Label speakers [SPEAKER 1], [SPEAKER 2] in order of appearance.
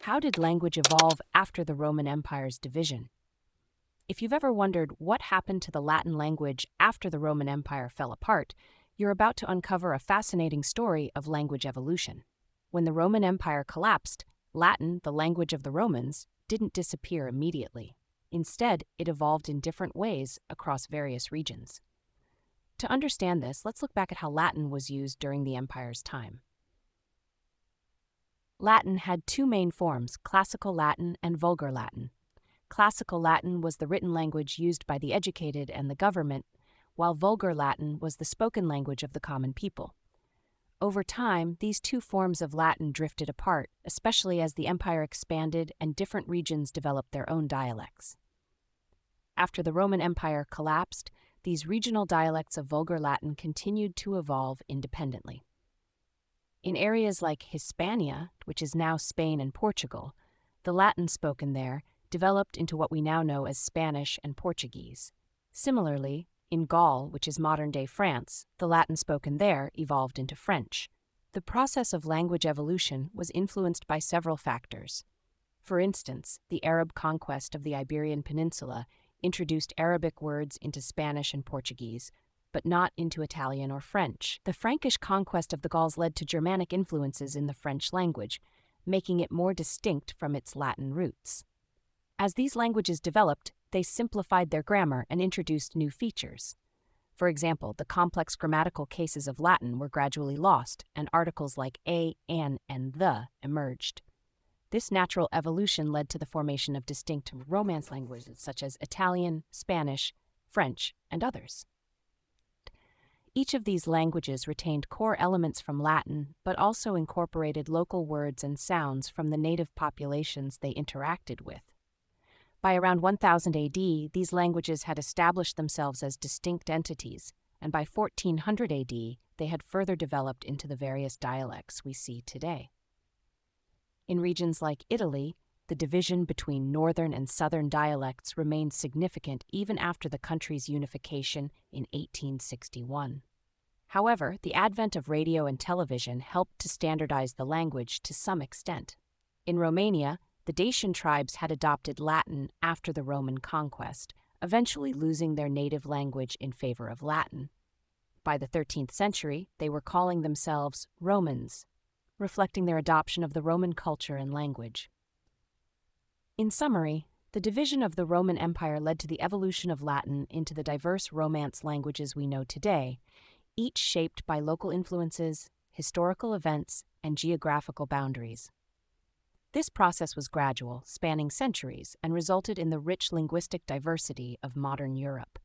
[SPEAKER 1] How did language evolve after the Roman Empire's division? If you've ever wondered what happened to the Latin language after the Roman Empire fell apart, you're about to uncover a fascinating story of language evolution. When the Roman Empire collapsed, Latin, the language of the Romans, didn't disappear immediately. Instead, it evolved in different ways across various regions. To understand this, let's look back at how Latin was used during the empire's time. Latin had two main forms, Classical Latin and Vulgar Latin. Classical Latin was the written language used by the educated and the government, while Vulgar Latin was the spoken language of the common people. Over time, these two forms of Latin drifted apart, especially as the empire expanded and different regions developed their own dialects. After the Roman Empire collapsed, these regional dialects of Vulgar Latin continued to evolve independently. In areas like Hispania, which is now Spain and Portugal, the Latin spoken there developed into what we now know as Spanish and Portuguese. Similarly, in Gaul, which is modern-day France, the Latin spoken there evolved into French. The process of language evolution was influenced by several factors. For instance, the Arab conquest of the Iberian Peninsula introduced Arabic words into Spanish and Portuguese, but not into Italian or French. The Frankish conquest of the Gauls led to Germanic influences in the French language, making it more distinct from its Latin roots. As these languages developed, they simplified their grammar and introduced new features. For example, the complex grammatical cases of Latin were gradually lost, and articles like a, an, and the emerged. This natural evolution led to the formation of distinct Romance languages such as Italian, Spanish, French, and others. Each of these languages retained core elements from Latin, but also incorporated local words and sounds from the native populations they interacted with. By around 1000 AD, these languages had established themselves as distinct entities, and by 1400 AD, they had further developed into the various dialects we see today. In regions like Italy, the division between northern and southern dialects remained significant even after the country's unification in 1861. However, the advent of radio and television helped to standardize the language to some extent. In Romania, the Dacian tribes had adopted Latin after the Roman conquest, eventually losing their native language in favor of Latin. By the 13th century, they were calling themselves Romans, reflecting their adoption of the Roman culture and language. In summary, the division of the Roman Empire led to the evolution of Latin into the diverse Romance languages we know today, each shaped by local influences, historical events, and geographical boundaries. This process was gradual, spanning centuries, and resulted in the rich linguistic diversity of modern Europe.